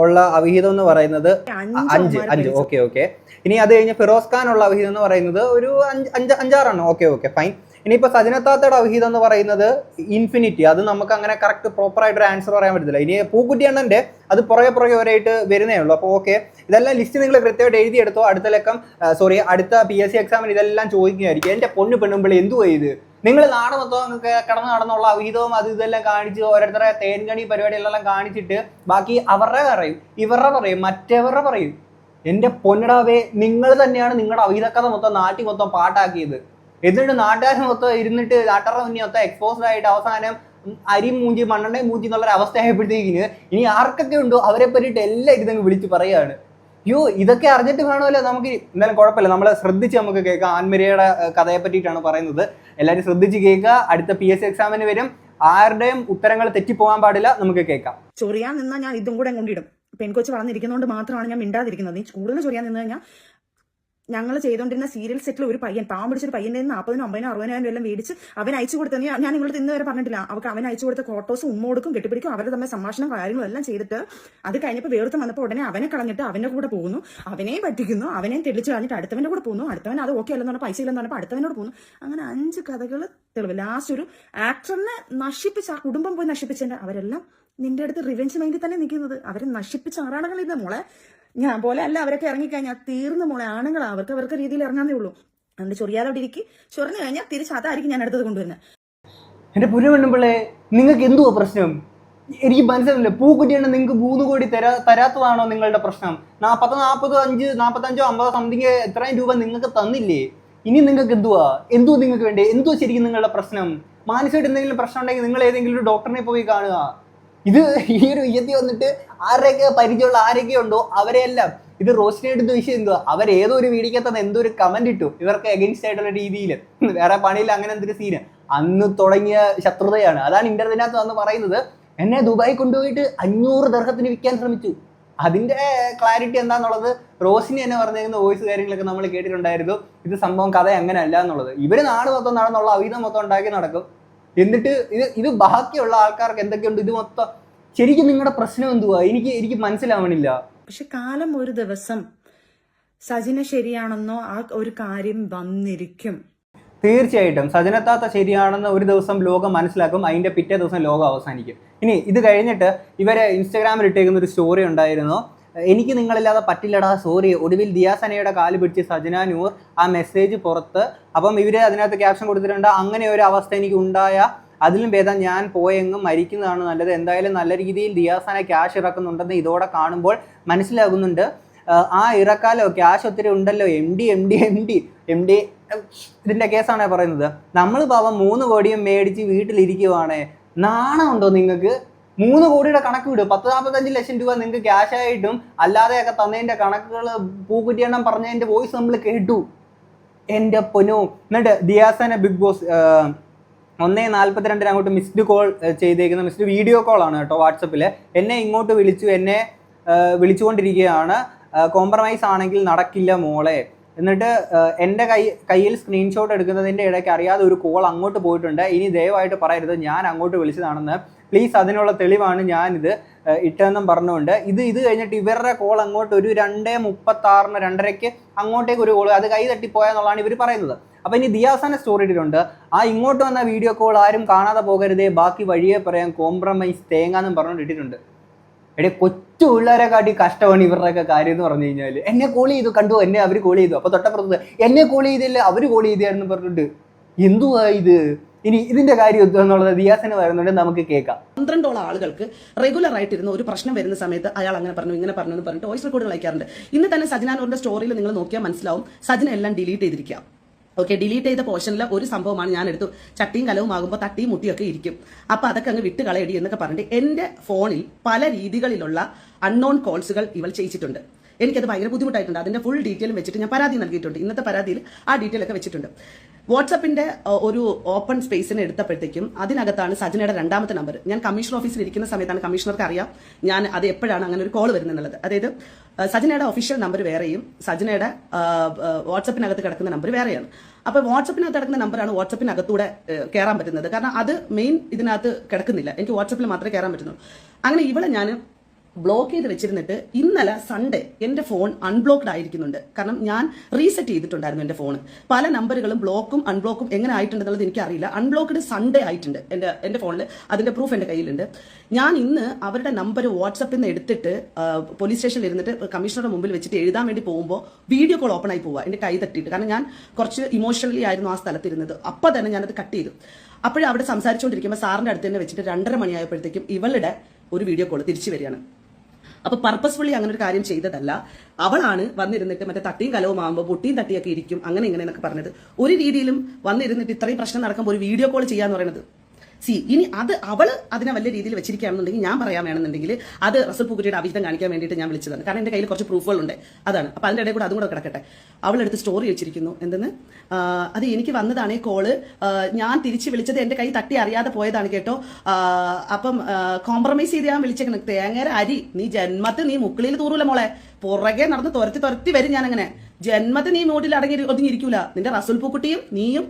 [SPEAKER 1] ഉള്ള അവിഹിതം എന്ന് പറയുന്നത് 5. ഓക്കെ. ഇനി അത് കഴിഞ്ഞ് ഫിറോസ് ഖാൻ ഉള്ള അവിഹിതം എന്ന് പറയുന്നത് ഒരു 5-6 ഓക്കെ ഫൈൻ. ഇനിയിപ്പോൾ സജനത്താത്തയുടെ അവിഹിതം എന്ന് പറയുന്നത് ഇൻഫിനിറ്റി. അത് നമുക്ക് അങ്ങനെ കറക്റ്റ് പ്രോപ്പർ ആയിട്ട് ഒരു ആൻസർ പറയാൻ പറ്റത്തില്ല. ഇനി പൂക്കുറ്റി അണ്ണന്റെ അത് പുറകെ ഒരായിട്ട് വരുന്നേ ഉള്ളൂ. അപ്പോൾ ഓക്കെ, ഇതെല്ലാം ലിസ്റ്റ് നിങ്ങൾ കൃത്യമായിട്ട് എഴുതിയെടുത്തോ. അടുത്ത PSC എക്സാമിന് ഇതെല്ലാം ചോദിക്കുകയായിരിക്കും. എൻ്റെ പൊന്നു പെണ്ണുമ്പിളി എന്തുവാ ഇത്, നിങ്ങൾ നാട് മൊത്തം കടന്നു നടന്നുള്ള അവിഹിതവും അത് ഇതെല്ലാം കാണിച്ച് ഓരോരുത്തരെ തേൻകണി പരിപാടികളെല്ലാം കാണിച്ചിട്ട് ബാക്കി അവരുടെ പറയും, ഇവരുടെ പറയും, മറ്റവരുടെ പറയും. എൻ്റെ പൊന്നിടാവേ, നിങ്ങൾ തന്നെയാണ് നിങ്ങളുടെ അവിഹിതക്കഥ മൊത്തം നാട്ടിൽ മൊത്തം പാട്ടാക്കിയത്. എന്നിട്ട് നാട്ടുകാർ മൊത്തം ഇരുന്നിട്ട് നാട്ടുകാരുടെ മുന്നിൽ മൊത്തം എക്സ്പോസ്ഡ് ആയിട്ട് അവസാനം അരി മൂഞ്ചി മണ്ണെണ്ണയും മൂഞ്ചി എന്നുള്ളൊരു അവസ്ഥയായപ്പോഴത്തേക്കിന് ഇനി ആർക്കൊക്കെ ഉണ്ടോ അവരെ പറ്റിയിട്ട് എല്ലാം ഇതങ്ങ് വിളിച്ച് പറയുകയാണ്. ഇതൊക്കെ അറിഞ്ഞിട്ട് വേണമല്ലോ നമുക്ക്. എന്തായാലും കുഴപ്പമില്ല, നമ്മളെ ശ്രദ്ധിച്ച് നമുക്ക് കേൾക്കാം. ആൻമരിയയുടെ കഥയെ പറ്റിയിട്ടാണ് പറയുന്നത്. എല്ലാവരും ശ്രദ്ധിച്ച് കേൾക്കുക. അടുത്ത PSC എക്സാമിന് വരും. ആരുടെയും ഉത്തരങ്ങൾ തെറ്റിപ്പോകാൻ പാടില്ല. നമുക്ക് കേൾക്കാം.
[SPEAKER 2] ചൊറിയാൻ നിന്നാൽ ഞാൻ ഇതും കൂടെ കൊണ്ടിടും. പെൺകൊച്ച് വളർന്നിരിക്കുന്നതുകൊണ്ട് മാത്രമാണ് ഞാൻ മിണ്ടാതിരിക്കുന്നത്. നീ കൂടുതൽ ചൊറിയാൻ നിന്ന് കഴിഞ്ഞാൽ ഞങ്ങൾ ചെയ്തുകൊണ്ടിരുന്ന സീരിയൽ സെറ്റിൽ ഒരു പയ്യൻ, പാവം പിടിച്ചൊരു പയ്യൻ്റെ 40,000 50,000 60,000 എല്ലാം മേടിച്ച് അവൻ അയച്ചു കൊടുത്ത, ഞാൻ നിങ്ങളുടെ ഇന്ന് വരെ പറഞ്ഞിട്ടില്ല, അവർക്ക് അവൻ അയച്ചു കൊടുത്ത ഫോട്ടോസ് ഉമ്മ കൊടുക്കും, കെട്ടിപ്പിടിക്കും, അവരുടെ തമ്മിൽ സംഭാഷണം കാര്യങ്ങളും എല്ലാം ചെയ്തിട്ട് അത് കഴിഞ്ഞപ്പോൾ വേർത്ത് വന്നപ്പോൾ ഉടനെ അവനെ കളഞ്ഞിട്ട് അവൻ്റെ കൂടെ പോകുന്നു, അവനെയും പറ്റിക്കുന്നു, അവനെയും തെളിച്ച് കളഞ്ഞിട്ട് അടുത്തവൻ്റെ കൂടെ പോകുന്നു, അടുത്തവൻ അത് ഓക്കെ അല്ലെന്ന് പറഞ്ഞാൽ പൈസ ഇല്ലെന്ന് പറഞ്ഞപ്പോൾ അടുത്തവനോട് പോകുന്നു. അങ്ങനെ 5 കഥകൾ തെളിവ്. ലാസ്റ്റ് ഒരു ആക്ടറിനെ നശിപ്പിച്ച്, ആ കുടുംബം പോയി നശിപ്പിച്ചതിൻ്റെ അവരെല്ലാം നിന്റെ അടുത്ത് റിവെഞ്ച് മൈൻഡിൽ തന്നെ നിൽക്കുന്നത്. അവരെ നശിപ്പിച്ച ആറാണുങ്ങൾ ഇരുന്ന മോളെ. ഞാൻ പോലെ അല്ല, അവരൊക്കെ ഇറങ്ങിക്കഴിഞ്ഞാൽ തീർന്ന മോളെ. ആണുങ്ങളാ, അവർക്ക് രീതിയിൽ ഇറങ്ങാനേ ഉള്ളൂ. അതുകൊണ്ട് ചൊറിയാതെ അവിടെ ഇരിക്കും. ചൊറിഞ്ഞു കഴിഞ്ഞാൽ തിരിച്ച് അതായിരിക്കും ഞാൻ അടുത്തത് കൊണ്ടുവരുന്നത്.
[SPEAKER 1] എൻ്റെ പുരുവണ്ണുമ്പിള്ളേ, നിങ്ങൾക്ക് എന്തുവാ പ്രശ്നം? എനിക്ക് മനസ്സിലായില്ല. പൂക്കുറ്റിയാണ് നിങ്ങൾക്ക് 3 കോടി തരാത്തതാണോ നിങ്ങളുടെ പ്രശ്നം? 45, 50 സംതിങ് ഇത്രയും രൂപ നിങ്ങൾക്ക് തന്നില്ലേ? ഇനി നിങ്ങൾക്ക് എന്തുവാ നിങ്ങൾക്ക് വേണ്ടേ? എന്തുവാ ശരിക്കും നിങ്ങളുടെ പ്രശ്നം? മാനസികമായിട്ട് എന്തെങ്കിലും പ്രശ്നം ഉണ്ടെങ്കിൽ നിങ്ങൾ ഏതെങ്കിലും ഒരു ഡോക്ടറിനെ പോയി കാണുക. ഇത് ഈ ഒരു വിഷയത്തിൽ വന്നിട്ട് ആരുടെയൊക്കെ പരിചയമുള്ള ആരൊക്കെ ഉണ്ടോ അവരെയെല്ലാം ഇത് റോസ്റ്റിനായിട്ട് വിഷയം എന്തുവാ, അവരേതോ ഒരു വീടിക്കകത്ത് എന്തോ ഒരു കമന്റ് ഇട്ടു ഇവർക്ക് എഗൻസ്റ്റ് ആയിട്ടുള്ള രീതിയിൽ, വേറെ പണിയിൽ അങ്ങനെ എന്തൊരു സീന് അന്ന് തുടങ്ങിയ ശത്രുതയാണ്. അതാണ് ഇന്റർനെറ്റിനകത്ത് വന്ന് പറയുന്നത്, എന്നെ ദുബായി കൊണ്ടുപോയിട്ട് 500 ദർഹത്തിന് വിൽക്കാൻ ശ്രമിച്ചു. അതിന്റെ ക്ലാരിറ്റി എന്താന്നുള്ളത് റോസിനി തന്നെ പറഞ്ഞിരുന്ന വോയിസ് കാര്യങ്ങളൊക്കെ നമ്മൾ കേട്ടിട്ടുണ്ടായിരുന്നു. ഇത് സംഭവം കഥ അങ്ങനെ അല്ല എന്നുള്ളത്. ഇവര് നാട് മൊത്തം നടന്നുള്ള അവിധം മൊത്തം ഉണ്ടാക്കി നടക്കും. എന്നിട്ട് ഇത് ബാക്കിയുള്ള ആൾക്കാർക്ക് എന്തൊക്കെയുണ്ട്, ഇത് മൊത്തം ശരിക്കും നിങ്ങളുടെ പ്രശ്നം എന്തുവാ എനിക്ക് മനസ്സിലാവണില്ല.
[SPEAKER 2] പക്ഷെ കാലം ഒരു ദിവസം സജിന ശരിയാണെന്നോ ആ ഒരു കാര്യം വന്നിരിക്കും.
[SPEAKER 1] തീർച്ചയായിട്ടും സജനത്താത്ത ശരിയാണെന്ന് ഒരു ദിവസം ലോകം മനസ്സിലാക്കും. അതിന്റെ പിറ്റേ ദിവസം ലോകം അവസാനിക്കും. ഇനി ഇത് കഴിഞ്ഞിട്ട് ഇവരെ ഇൻസ്റ്റാഗ്രാമിൽ ഇട്ടേക്കുന്ന ഒരു സ്റ്റോറി ഉണ്ടായിരുന്നു. എനിക്ക് നിങ്ങളില്ലാതെ പറ്റില്ലടാ, സോറി. ഒടുവിൽ ദിയാസനയുടെ കാല് പിടിച്ച് സജന നൂർ. ആ മെസ്സേജ് പുറത്ത്. അപ്പം ഇവര് അതിനകത്ത് ക്യാപ്ഷൻ കൊടുത്തിട്ടുണ്ട്, അങ്ങനെ ഒരു അവസ്ഥ എനിക്ക് ഉണ്ടായ അതിലും ഭേദം ഞാൻ പോയെങ്ങും മരിക്കുന്നതാണ് നല്ലത്. എന്തായാലും നല്ല രീതിയിൽ ദിയാസന ക്യാഷ് ഇറക്കുന്നുണ്ടെന്ന് ഇതോടെ കാണുമ്പോൾ മനസ്സിലാകുന്നുണ്ട്. ആ ഇറക്കാലോ, ക്യാഷ് ഒത്തിരി ഉണ്ടല്ലോ. എം ഡി ഇതിന്റെ കേസാണ് പറയുന്നത്. നമ്മൾ പാവം 3 കോടിയും മേടിച്ച് വീട്ടിലിരിക്കുവാണേ. നാണമുണ്ടോ നിങ്ങൾക്ക്? 3 കോടിയുടെ കണക്ക് വിടും. 10-45 ലക്ഷം രൂപ നിങ്ങൾക്ക് ക്യാഷ് ആയിട്ടും അല്ലാതെയൊക്കെ തന്നതിന്റെ കണക്കുകൾ പൂക്കുറ്റിയെണ്ണം പറഞ്ഞതിന്റെ വോയിസ് നമ്മൾ കേട്ടു. എൻ്റെ പൊന്നോ. എന്നിട്ട് ദിയാസന ബിഗ് ബോസ് 1:42 അങ്ങോട്ട് മിസ്ഡ് കോൾ ചെയ്തേക്കുന്ന മിസ്ഡ് വീഡിയോ കോളാണ് കേട്ടോ. വാട്സപ്പിൽ എന്നെ ഇങ്ങോട്ട് എന്നെ വിളിച്ചുകൊണ്ടിരിക്കുകയാണ്. കോംപ്രമൈസ് ആണെങ്കിൽ നടക്കില്ല മോളെ. എന്നിട്ട് എൻ്റെ കയ്യിൽ സ്ക്രീൻഷോട്ട് എടുക്കുന്നതിൻ്റെ ഇടയ്ക്ക് അറിയാതെ ഒരു കോൾ അങ്ങോട്ട് പോയിട്ടുണ്ട്. ഇനി ദയവായിട്ട് പറയരുത് ഞാൻ അങ്ങോട്ട് വിളിച്ചതാണെന്ന്. പ്ലീസ്, അതിനുള്ള തെളിവാണ് ഞാനിത് ഇട്ടതെന്നും പറഞ്ഞുകൊണ്ട് ഇത് കഴിഞ്ഞിട്ട് ഇവരുടെ കോൾ അങ്ങോട്ട് ഒരു 2:36 2:30 അങ്ങോട്ടേക്ക് ഒരു കോൾ, അത് കൈ തട്ടിപ്പോയെന്നുള്ളതാണ് ഇവർ പറയുന്നത്. അപ്പോൾ ഇനി ദിയാസന സ്റ്റോറി ഇട്ടിട്ടുണ്ട്. ആ ഇങ്ങോട്ട് വന്ന വീഡിയോ കോൾ ആരും കാണാതെ പോകരുതേ, ബാക്കി വഴിയെ പറയാം, കോംപ്രമൈസ് തേങ്ങാന്നും പറഞ്ഞുകൊണ്ട് ഇട്ടിട്ടുണ്ട്. എടേ, കൊച്ചു പിള്ളേരെ കാട്ടി കഷ്ടമാണ് ഇവരുടെയൊക്കെ കാര്യം എന്ന് പറഞ്ഞു കഴിഞ്ഞാൽ. എന്നെ കോൾ ചെയ്തു, കണ്ടു, എന്നെ അവർ കോൾ ചെയ്തു. അപ്പോൾ തൊട്ടപ്പുറത്ത് എന്നെ കോൾ ചെയ്തില്ല, അവർ കോൾ ചെയ്തായിരുന്നു പറഞ്ഞിട്ട് എന്തുവാ ഇത്? ഇനി ഇതിന്റെ കാര്യം എന്നുള്ളത് ദിയാസന വരുന്നുണ്ട്, നമുക്ക് കേൾക്കാം.
[SPEAKER 3] 12ഓളം ആളുകൾക്ക് റെഗുലർ ആയിട്ടിരുന്ന ഒരു പ്രശ്നം വരുന്ന സമയത്ത് അയാൾ അങ്ങനെ പറഞ്ഞു ഇങ്ങനെ പറഞ്ഞു എന്ന് പറഞ്ഞിട്ട് വോയിസ് റെക്കോർഡുകൾ അയക്കാറുണ്ട്. ഇന്ന് തന്നെ സജനാനൂറിന്റെ സ്റ്റോറിയിൽ നിങ്ങൾ നോക്കിയാൽ മനസ്സിലാവും സജന എല്ലാം ഡിലീറ്റ് ചെയ്തിരിക്കുക. ഓക്കെ, ഡിലീറ്റ് ചെയ്ത പോർഷനിലെ ഒരു സംഭവമാണ് ഞാൻ എടുത്തു. ചട്ടിയും കലവും ആകുമ്പോൾ തട്ടിയും മുട്ടിയൊക്കെ ഇരിക്കും. അപ്പോൾ അതൊക്കെ അങ്ങ് വിട്ട് കളയടി എന്നൊക്കെ പറഞ്ഞിട്ട് എൻ്റെ ഫോണിൽ പല രീതികളിലുള്ള അൺനോൺ കോൾസുകൾ ഇവൾ ചെയ്യിച്ചിട്ടുണ്ട്. എനിക്കത് ഭയങ്കര ബുദ്ധിമുട്ടായിട്ടുണ്ട്. അതിന്റെ ഫുൾ ഡീറ്റെയിലും വെച്ചിട്ട് ഞാൻ പരാതി നൽകിയിട്ടുണ്ട്. ഇന്നത്തെ പരാതിയിൽ ആ ഡീറ്റെയിൽ ഒക്കെ വെച്ചിട്ടുണ്ട്. വാട്സപ്പിന്റെ ഒരു ഓപ്പൺ സ്പേസിനെ എടുത്തപ്പോഴത്തേക്കും അതിനകത്താണ് സജനയുടെ 2ാമത്തെ നമ്പർ. ഞാൻ കമ്മീഷണർ ഓഫീസിൽ ഇരിക്കുന്ന സമയത്താണ് കമ്മീഷണർക്ക് അറിയാം ഞാൻ അത് എപ്പോഴാണ് അങ്ങനെ ഒരു കോൾ വരുന്നത്. അതായത് സജനയുടെ ഒഫീഷ്യൽ നമ്പർ വേറെയും സജനയുടെ വാട്സപ്പിനകത്ത് കിടക്കുന്ന നമ്പർ വേറെയാണ്. അപ്പോൾ വാട്സപ്പിനകത്ത് കിടക്കുന്ന നമ്പറാണ് വാട്സപ്പിനകത്തൂടെ കയറാൻ പറ്റുന്നത്. കാരണം അത് മെയിൻ ഇതിനകത്ത് കിടക്കുന്നില്ല. എനിക്ക് വാട്സപ്പിൽ മാത്രമേ കയറാൻ പറ്റുന്നുള്ളൂ. അങ്ങനെ ഇവിടെ ഞാൻ ബ്ലോക്ക് ചെയ്ത് വെച്ചിരുന്നിട്ട് ഇന്നലെ സൺഡേ എൻ്റെ ഫോൺ അൺബ്ലോക്ക്ഡ് ആയിരിക്കുന്നുണ്ട്. കാരണം ഞാൻ റീസെറ്റ് ചെയ്തിട്ടുണ്ടായിരുന്നു എൻ്റെ ഫോൺ. പല നമ്പറുകളും ബ്ലോക്കും അൺബ്ലോക്കും എങ്ങനെ ആയിട്ടുണ്ടെന്നുള്ളത് എനിക്കറിയില്ല. അൺബ്ലോക്ക്ഡ് സൺഡേ ആയിട്ടുണ്ട് എൻ്റെ ഫോണിൽ. അതിൻ്റെ പ്രൂഫ് എൻ്റെ കയ്യിലുണ്ട്. ഞാൻ ഇന്ന് അവരുടെ നമ്പർ വാട്സപ്പിൽ നിന്ന് എടുത്തിട്ട് പോലീസ് സ്റ്റേഷനിൽ ഇരുന്നിട്ട് കമ്മീഷണറുടെ മുമ്പിൽ വെച്ചിട്ട് എഴുതാൻ വേണ്ടി പോകുമ്പോൾ വീഡിയോ കോൾ ഓപ്പൺ ആയി പോവുക എൻ്റെ കൈ തട്ടിയിട്ട്. കാരണം ഞാൻ കുറച്ച് ഇമോഷണലി ആയിരുന്നു ആ സ്ഥലത്തിരുന്നത്. അപ്പോൾ തന്നെ ഞാനത് കട്ട് ചെയ്തു. അപ്പോഴേ അവിടെ സംസാരിച്ചുകൊണ്ടിരിക്കുമ്പോൾ സാറിൻ്റെ അടുത്ത് തന്നെ വെച്ചിട്ട് 2:30 മണിയായപ്പോഴത്തേക്കും ഇവളുടെ ഒരു വീഡിയോ കോൾ തിരിച്ചു വരികയാണ്. അപ്പൊ പർപ്പസ്ഫുള്ളി അങ്ങനെ ഒരു കാര്യം ചെയ്തതല്ല. അവളാണ് വന്നിരുന്നിട്ട് മറ്റേ തട്ടിയും കലവും ആകുമ്പോൾ പൊട്ടിയും തട്ടിയൊക്കെ ഇരിക്കും അങ്ങനെ ഇങ്ങനെ എന്നൊക്കെ പറഞ്ഞത്. ഒരു രീതിയിലും വന്നിരുന്നിട്ട് ഇത്രയും പ്രശ്നം നടക്കുമ്പോൾ ഒരു വീഡിയോ കോൾ ചെയ്യാന്ന് പറയുന്നത് ഇനി അത് അവൾ അതിനെ വലിയ രീതിയിൽ വെച്ചിരിക്കുകയാണെന്നുണ്ടെങ്കിൽ ഞാൻ പറയാൻ വേണമെന്നുണ്ടെങ്കിൽ അത് റസൽ പൂക്കുറ്റിയുടെ അവിഹിതം കാണിക്കാൻ വേണ്ടിയിട്ട് ഞാൻ വിളിച്ചതാണ്. കാരണം എൻ്റെ കയ്യിൽ കുറച്ച് പ്രൂഫുകളുണ്ട്. അതാണ്. അപ്പോൾ അതിൻ്റെ ഇടയിൽ കൂടെ അതും കൂടെ കിടക്കട്ടെ. അവളെടുത്ത് സ്റ്റോറി വെച്ചിരിക്കുന്നു. എന്തെന്ന്, അത് എനിക്ക് വന്നതാണ് ഈ കോള്, ഞാൻ തിരിച്ച് വിളിച്ചത് എൻ്റെ കൈ തട്ടി അറിയാതെ പോയതാണ് കേട്ടോ. അപ്പം കോംപ്രമൈസ് ചെയ്ത് ഞാൻ വിളിച്ചേക്കണം. തേങ്ങര അരി നീ ജന്മത്ത് നീ മുക്കിളിയിൽ തൂറൂല മോളെ, പുറകെ നടന്ന് തുരത്തി വരും ഞാനങ്ങനെ. ജന്മത്തെ നീ മൂട്ടിൽ ഒതുങ്ങിയിരിക്കൂല. നിന്റെ റസൂൽ പൂക്കുട്ടിയും നീയും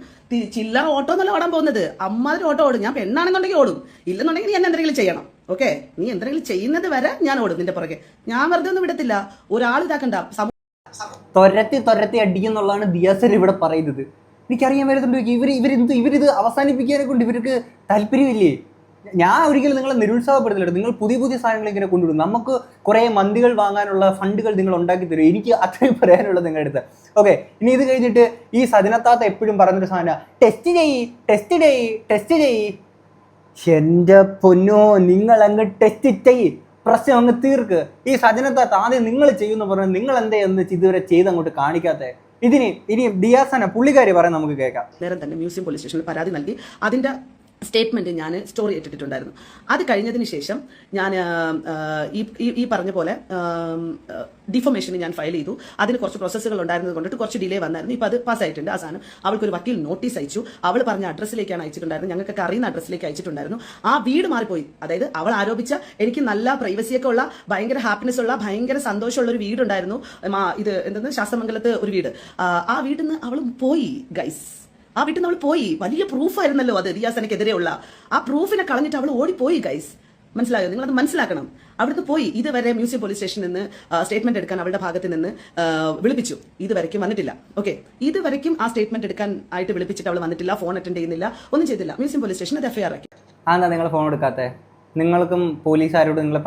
[SPEAKER 3] ചില്ലറ ഓട്ടോ എന്നല്ല ഓടാൻ പോകുന്നത്. അമ്മാതിരി ഓട്ടോ ഓടും. ഞാൻ പെണ്ണാണെന്നുണ്ടെങ്കിൽ ഓടും, ഇല്ലെന്നുണ്ടെങ്കിൽ നീ എന്നെ എന്തെങ്കിലും ചെയ്യണം. ഓക്കെ, നീ എന്തെങ്കിലും ചെയ്യുന്നത് വരെ ഞാൻ ഓടും നിന്റെ പുറകെ. ഞാൻ വെറുതെ ഒന്നും വിടത്തില്ല. ഒരാൾ ഇതാക്കണ്ട.
[SPEAKER 1] തൊരത്തി അടിക്കുന്നുള്ളതാണ് ദിയാസൻ ഇവിടെ പറയുന്നത്. എനിക്കറിയാൻ വരുന്നുണ്ട് ഇവരിത് അവസാനിപ്പിക്കാനെ കൊണ്ട് ഇവർക്ക് താല്പര്യമില്ലേ? ഞാൻ ഒരിക്കലും നിങ്ങളെ നിരുത്സാഹപ്പെടുത്തില്ല. നിങ്ങൾ പുതിയ സാധനങ്ങൾ ഇങ്ങനെ കൊണ്ടുവിടും. നമുക്ക് കുറേ മന്തികൾ വാങ്ങാനുള്ള ഫണ്ടുകൾ നിങ്ങൾ ഉണ്ടാക്കി തരും. എനിക്ക് അത്രയും പറയാനുള്ളത് നിങ്ങളുടെ അടുത്ത്. ഓക്കെ, ഇനി ഇത് കഴിഞ്ഞിട്ട് ഈ സജനത്താത്ത എപ്പോഴും പറഞ്ഞൊരു സാധനം ടെസ്റ്റ് ചെയ്യ്. എൻ്റെ പൊന്നോ, നിങ്ങൾ അങ്ങ് ടെസ്റ്റ് ചെയ്യ്, പ്രശ്നം അങ്ങ് തീർക്ക്. ഈ സജനത്താത്ത ആദ്യം നിങ്ങൾ ചെയ്യുമെന്ന് പറഞ്ഞാൽ നിങ്ങൾ എന്താ ഇതുവരെ ചെയ്ത് അങ്ങോട്ട് കാണിക്കാത്തത്? ഇനി ദിയാസന പുള്ളിക്കാരി പറയാൻ നമുക്ക് കേൾക്കാം.
[SPEAKER 3] നേരം തന്നെ മ്യൂസിയം പോലീസ് സ്റ്റേഷനിൽ പരാതി നൽകി അതിന്റെ സ്റ്റേറ്റ്മെന്റ് ഞാൻ സ്റ്റോറി ഇട്ടിട്ടുണ്ടായിരുന്നു. അത് കഴിഞ്ഞതിന് ശേഷം ഞാൻ ഈ പറഞ്ഞ പോലെ ഡിഫോമേഷന് ഞാൻ ഫയൽ ചെയ്തു. അതിന് കുറച്ച് പ്രോസസ്സുകൾ ഉണ്ടായിരുന്നത് കൊണ്ടിട്ട് കുറച്ച് ഡിലേ വന്നായിരുന്നു. ഇപ്പോൾ അത് പാസ്സായിട്ടുണ്ട്. അവസാനം അവൾക്കൊരു വക്കീൽ നോട്ടീസ് അയച്ചു. അവൾ പറഞ്ഞ അഡ്രസ്സിലേക്കാണ് അയച്ചിട്ടുണ്ടായിരുന്നത്. ഞങ്ങൾക്കൊക്കെ അറിയുന്ന അഡ്രസ്സിലേക്ക് അയച്ചിട്ടുണ്ടായിരുന്നു. ആ വീട് മാറിപ്പോയി. അതായത് അവൾ ആരോപിച്ച എനിക്ക് നല്ല പ്രൈവസിയൊക്കെ ഉള്ള ഭയങ്കര ഹാപ്പിനെസ് ഉള്ള ഭയങ്കര സന്തോഷമുള്ള ഒരു വീടുണ്ടായിരുന്നു. ഇത് എന്തെന്ന് ശാസ്തമംഗലത്ത് ഒരു വീട്. ആ വീട്ടിൽ നിന്ന് അവൾ പോയി ഗൈസ്. ആ വീട്ടിൽ നിന്ന് അവൾ പോയി. വലിയ പ്രൂഫായിരുന്നല്ലോ അത് ദിയാസനക്കെതിരെയുള്ള. ആ പ്രൂഫിനെ കളഞ്ഞിട്ട് അവൾ ഓടിപ്പോയി ഗൈസ്. മനസ്സിലായോ? നിങ്ങളത് മനസ്സിലാക്കണം. അവിടുന്ന് പോയി. ഇതുവരെ മ്യൂസിയം പോലീസ് സ്റ്റേഷനിൽ നിന്ന് സ്റ്റേറ്റ്മെന്റ് എടുക്കാൻ അവളുടെ ഭാഗത്ത് നിന്ന് വിളിപ്പിച്ചു. ഇതുവരെയ്ക്കും വന്നിട്ടില്ല. ഓക്കെ, ഇതുവരെയ്ക്കും ആ സ്റ്റേറ്റ്മെന്റ് എടുക്കാൻ ആയിട്ട് വിളിപ്പിച്ചിട്ട് അവൾ വന്നിട്ടില്ല. ഫോൺ അറ്റൻഡ് ചെയ്യുന്നില്ല, ഒന്നും ചെയ്തില്ല. മ്യൂസിയം പോലീസ് സ്റ്റേഷൻ അത് FIR ആക്കി.
[SPEAKER 1] അതെന്താ നിങ്ങൾ ഫോൺ എടുക്കാത്തത്? നിങ്ങൾക്കും പോലീസുകാരോട് നിങ്ങൾ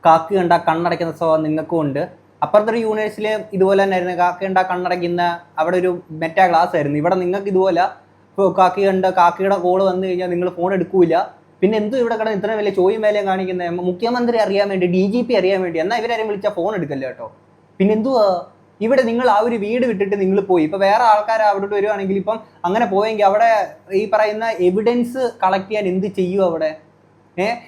[SPEAKER 1] കാക്കി കണ്ട കണ്ണടയ്ക്കുന്ന സ്വഭാവം നിങ്ങൾക്കും ഉണ്ട്. അപ്പുറത്തൊരു യൂണിവേഴ്സിറ്റിയിൽ ഇതുപോലെ തന്നെ ആയിരുന്നു. കാക്കി കണ്ട കണ്ണടയ്ക്കുന്ന അവിടെ ഒരു മെറ്റാ ക്ലാസ് ആയിരുന്നു. ഇവിടെ നിങ്ങൾക്ക് ഇതുപോലെ ഇപ്പോൾ കാക്കിയുടെ കോള് വന്നു കഴിഞ്ഞാൽ നിങ്ങൾ ഫോൺ എടുക്കൂല. പിന്നെ എന്തും ഇവിടെ കിടന്ന് ഇത്രയും വലിയ ചോദ്യം വേലയും കാണിക്കുന്നത്? മുഖ്യമന്ത്രി അറിയാൻ വേണ്ടി, DGP അറിയാൻ വേണ്ടി. എന്നാൽ ഇവരാരും വിളിച്ചാൽ ഫോൺ എടുക്കല്ല കേട്ടോ. പിന്നെ എന്തുവാ ഇവിടെ നിങ്ങൾ ആ ഒരു വീട് വിട്ടിട്ട് നിങ്ങൾ പോയി. ഇപ്പം വേറെ ആൾക്കാർ അവിടെ വരുവാണെങ്കിൽ ഇപ്പം അങ്ങനെ പോയെങ്കിൽ അവിടെ ഈ പറയുന്ന എവിഡൻസ് കളക്ട് ചെയ്യാൻ എന്ത് ചെയ്യും അവിടെ?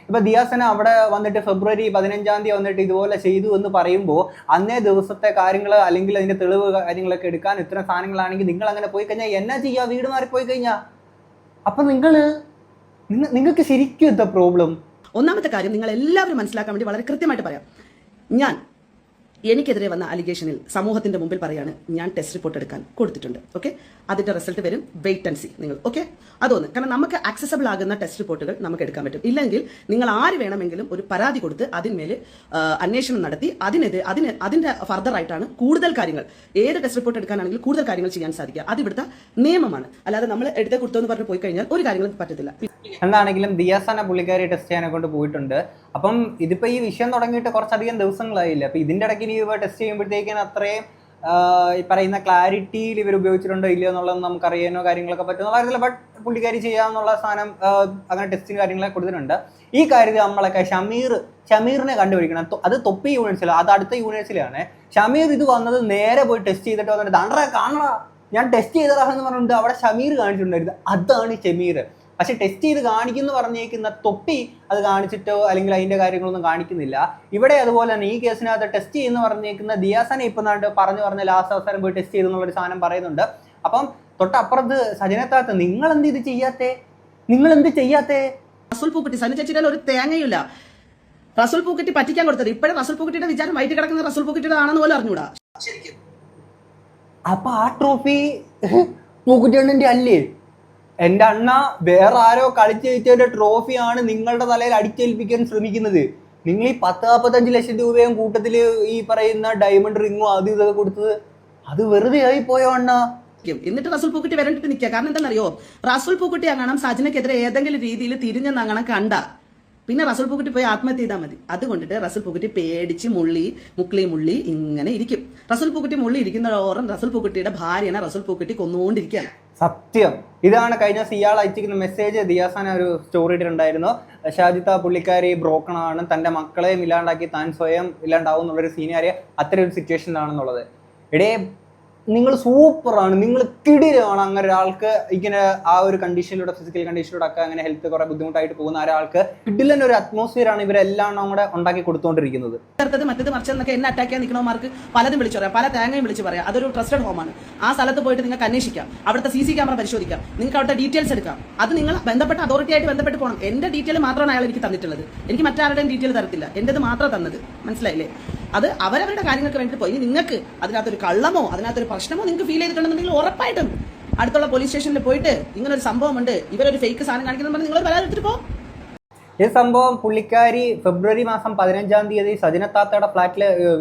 [SPEAKER 1] ഇപ്പം ദിയാസന അവിടെ വന്നിട്ട് ഫെബ്രുവരി 15-ാം തീയതി വന്നിട്ട് ഇതുപോലെ ചെയ്തു എന്ന് പറയുമ്പോൾ അന്നേ ദിവസത്തെ കാര്യങ്ങൾ അല്ലെങ്കിൽ അതിൻ്റെ തെളിവ് കാര്യങ്ങളൊക്കെ എടുക്കാൻ ഇത്തരം സാധനങ്ങളാണെങ്കിൽ നിങ്ങൾ അങ്ങനെ പോയി കഴിഞ്ഞാൽ എന്നാ ചെയ്യുക? വീട് മാറിപ്പോയി കഴിഞ്ഞാൽ അപ്പം നിങ്ങൾക്ക് ശരിക്കും എന്താ പ്രോബ്ലം?
[SPEAKER 3] ഒന്നാമത്തെ കാര്യം നിങ്ങൾ എല്ലാവരും മനസ്സിലാക്കാൻ വേണ്ടി വളരെ കൃത്യമായിട്ട് പറയാം. എനിക്കെതിരെ വന്ന അലിഗേഷനിൽ സമൂഹത്തിന്റെ മുമ്പിൽ പറയാണ് ഞാൻ ടെസ്റ്റ് റിപ്പോർട്ട് എടുക്കാൻ കൊടുത്തിട്ടുണ്ട്. ഓക്കെ, അതിന്റെ റിസൾട്ട് വരും. വെയിറ്റ് ആൻഡ് സീ നിങ്ങൾ. ഓക്കെ, അതൊന്ന്. കാരണം നമുക്ക് ആക്സസബിൾ ആകുന്ന ടെസ്റ്റ് റിപ്പോർട്ടുകൾ നമുക്ക് എടുക്കാൻ പറ്റും. ഇല്ലെങ്കിൽ നിങ്ങൾ ആര് വേണമെങ്കിലും ഒരു പരാതി കൊടുത്ത് അതിന്മേൽ അന്വേഷണം നടത്തി അതിന്റെ ഫർദർ ആയിട്ടാണ് കൂടുതൽ കാര്യങ്ങൾ, ഏത് ടെസ്റ്റ് റിപ്പോർട്ട് എടുക്കാനാണെങ്കിലും കൂടുതൽ കാര്യങ്ങൾ ചെയ്യാൻ സാധിക്കുക. അത് ഇവിടുത്തെ നിയമമാണ്. അല്ലാതെ നമ്മൾ എടുത്ത് കൊടുത്തോന്ന് പറഞ്ഞ് പോയി കഴിഞ്ഞാൽ ഒരു കാര്യങ്ങളും പറ്റത്തില്ല.
[SPEAKER 1] എന്താണെങ്കിലും ദിയാസന പുള്ളിക്കാരി ടെസ്റ്റ് ചെയ്യാനെ കൊണ്ട് പോയിട്ടുണ്ട്. അപ്പം ഇതിപ്പോ ഈ വിഷയം തുടങ്ങിയിട്ട് കുറച്ചധികം ദിവസങ്ങളായില്ല. അപ്പൊ ഇതിന്റെ ഇടയ്ക്ക് ഇനി ടെസ്റ്റ് ചെയ്യുമ്പോഴത്തേക്കും അത്രയും ഈ പറയുന്ന ക്ലാരിറ്റിയിൽ ഇവർ ഉപയോഗിച്ചിട്ടുണ്ടോ ഇല്ലയോ എന്നുള്ളത് നമുക്കറിയാനോ കാര്യങ്ങളൊക്കെ പറ്റുന്ന കാര്യത്തില്ല. ബട്ട് പുള്ളിക്കാരി ചെയ്യാമെന്നുള്ള സാധനം അങ്ങനെ ടെസ്റ്റിന് കാര്യങ്ങളൊക്കെ കൊടുത്തിട്ടുണ്ട്. ഈ കാര്യത്തിൽ നമ്മളൊക്കെ ഷമീറിനെ കണ്ടുപിടിക്കണം. അത് തൊപ്പി യൂണിവേഴ്സിറ്റി, അത് അടുത്ത യൂണിവേഴ്സിറ്റിയാണ്. ഷമീർ ഇത് വന്നത് നേരെ പോയി ടെസ്റ്റ് ചെയ്തിട്ട് വന്നിട്ട് ദാണ്ടറ കാണണ ഞാൻ ടെസ്റ്റ് ചെയ്തതാണെന്ന് പറഞ്ഞിട്ട് അവിടെ ഷമീർ കാണിച്ചിട്ടുണ്ടായിരുന്നു. അതാണ് ഷമീർ. പക്ഷെ ടെസ്റ്റ് ചെയ്ത് കാണിക്കുന്നു പറഞ്ഞേക്കുന്ന തൊപ്പി അത് കാണിച്ചിട്ടോ അല്ലെങ്കിൽ അതിന്റെ കാര്യങ്ങളൊന്നും കാണിക്കുന്നില്ല. ഇവിടെ അതുപോലെ തന്നെ ഈ കേസിനകത്ത് ടെസ്റ്റ് ചെയ്യുന്ന പറഞ്ഞേക്കുന്ന ദിയാസനെ ഇപ്പം പറഞ്ഞ ലാസ്റ്റ് അവസാനം പോയി ടെസ്റ്റ് ചെയ്തെന്നുള്ളൊരു സാധനം പറയുന്നുണ്ട്. അപ്പം തൊട്ടപ്പുറത്ത് സജനത്താത്ത നിങ്ങൾ എന്ത് ചെയ്യാത്തേ?
[SPEAKER 3] റസൂൽ പൂക്കുട്ടി സനി ചേച്ചിയുടെ ഒരു തേങ്ങയില്ല. റസൂൽ പൂക്കുട്ടി പറ്റിക്കാൻ കൊടുത്തത്. ഇപ്പോഴും റസൂൽ പൂക്കുട്ടിയുടെ വിചാരം വയറ്റി കിടക്കുന്ന റസൂൽ പൂക്കുട്ടിയുടെ ആണെന്ന് പോലും അറിഞ്ഞൂടാ.
[SPEAKER 1] അപ്പൊ ആ ട്രോഫി പൂക്കുട്ടിയുടെ അല്ലേ? എൻ്റെ അണ്ണ വേറെ ആരോ കളിച്ച് ജയിച്ചതിന്റെ ട്രോഫിയാണ് നിങ്ങളുടെ തലയിൽ അടിച്ചേൽപ്പിക്കാൻ ശ്രമിക്കുന്നത്. നിങ്ങൾ ഈ 10-45 ലക്ഷം രൂപയും കൂട്ടത്തിൽ ഈ പറയുന്ന ഡയമണ്ട് റിങ്ങും അത് ഇതൊക്കെ കൊടുത്തത് അത് വെറുതെ ആയി പോയോ അണ്ണ?
[SPEAKER 3] എന്നിട്ട് റസൂൽ പൂക്കുട്ടി വരണ്ടിട്ട് നിൽക്കുക. കാരണം എന്താണെന്നറിയോ? റസൂൽ പൂക്കുട്ടി അങ്ങനെ സജിനക്കെതിരെ ഏതെങ്കിലും രീതിയിൽ തിരിഞ്ഞെന്ന് അങ്ങനെ കണ്ട പിന്നെ റസൂൽ പൂക്കുട്ടി പോയി ആത്മഹത്യ ചെയ്താൽ മതി. അതുകൊണ്ടിട്ട് റസൂൽ പൂക്കുട്ടി പേടിച്ച് മുള്ളി ഇങ്ങനെ ഇരിക്കും. റസൂൽ പൂക്കുട്ടി മുള്ളി ഇരിക്കുന്നതോറും റസൂൽ പൂക്കുട്ടിയുടെ ഭാര്യനെ റസൂൽ പൂക്കുട്ടി കൊന്നുകൊണ്ടിരിക്കുകയാണ്.
[SPEAKER 1] സത്യം ഇതാണ്. കഴിഞ്ഞ ഇയാൾ അയച്ചിരിക്കുന്ന മെസ്സേജ് ദിയാസന ഒരു സ്റ്റോറി ഇട്ടിട്ടുണ്ടായിരുന്നു. ഷാജിത്ത പുള്ളിക്കാരി ബ്രോക്കൺ ആണ്, തൻ്റെ മക്കളെയും ഇല്ലാണ്ടാക്കി താൻ സ്വയം ഇല്ലാണ്ടാവും എന്നുള്ളൊരു സീനിയറിയ അത്തരം ഒരു സിറ്റുവേഷനിലാണെന്നുള്ളത്. ഇടേ നിങ്ങൾ സൂപ്പറാണ്, നിങ്ങൾ കിടിലാണ്. അങ്ങനെ ഒരാൾക്ക് ഇങ്ങനെ ആ ഒരു കണ്ടീഷനിലൂടെ, ഫിസിക്കൽ കണ്ടീഷനിലൂടെ ഒക്കെ അങ്ങനെ ഹെൽത്ത് കുറെ ബുദ്ധിമുട്ടായിട്ട് പോകുന്ന ഒരാൾക്ക് കിടിലൻ ഒരു അറ്റ്മോസ്ഫിയർ ആണ് ഇവരെല്ലാം കൂടെ ഉണ്ടാക്കി കൊടുത്തുകൊണ്ടിരിക്കുന്നത്.
[SPEAKER 3] മറ്റേത് മറിച്ചെന്നൊക്കെ എന്നെ അറ്റാക്ക് ചെയ്യാൻ നിൽക്കണമാർക്ക് പലതും വിളിച്ചു പറയാം, പല തേങ്ങയും വിളിച്ച് പറയാം. അതൊരു ട്രസ്റ്റഡ് ഹോമാണ്. ആ സ്ഥലത്ത് പോയിട്ട് നിങ്ങൾക്ക് അന്വേഷിക്കാം, അവിടുത്തെ CC ക്യാമറ പരിശോധിക്കാം, നിങ്ങൾക്ക് അവിടുത്തെ ഡീറ്റെയിൽസ് എടുക്കാം. അത് നിങ്ങൾ ബന്ധപ്പെട്ട അതോറിറ്റി ആയിട്ട് ബന്ധപ്പെട്ട് പോകണം. എന്റെ ഡീറ്റെയിൽ മാത്രമാണ് അയാൾ എനിക്ക് തന്നിട്ടുള്ളത്. എനിക്ക് മറ്റാരുടെയും ഡീറ്റെയിൽ തരത്തില്ല. എന്റേത് മാത്രം തന്നത്. മനസ്സിലായില്ലേ? അത് അവരവരുടെ കാര്യങ്ങൾക്ക് വേണ്ടിയിട്ട് പോയി. നിങ്ങൾക്ക് അതിനകത്തൊരു കള്ളമോ അതിനകത്തൊരു പ്രശ്നമോ നിങ്ങൾക്ക് ഫീൽ ചെയ്തിട്ടുണ്ടെന്നുണ്ടെങ്കിൽ ഉറപ്പായിട്ടും അടുത്തുള്ള പോലീസ് സ്റ്റേഷനിൽ പോയിട്ട് ഇങ്ങനൊരു സംഭവമുണ്ട്, ഇവരൊരു ഫേക്ക് സാധനം കാണിക്കുന്നു നിങ്ങൾ പരാതി എടുത്തിട്ട് പോകും.
[SPEAKER 1] ഈ സംഭവം പുള്ളിക്കാരി ഫെബ്രുവരി മാസം 15-ാം തീയതി സജനത്താത്തയുടെ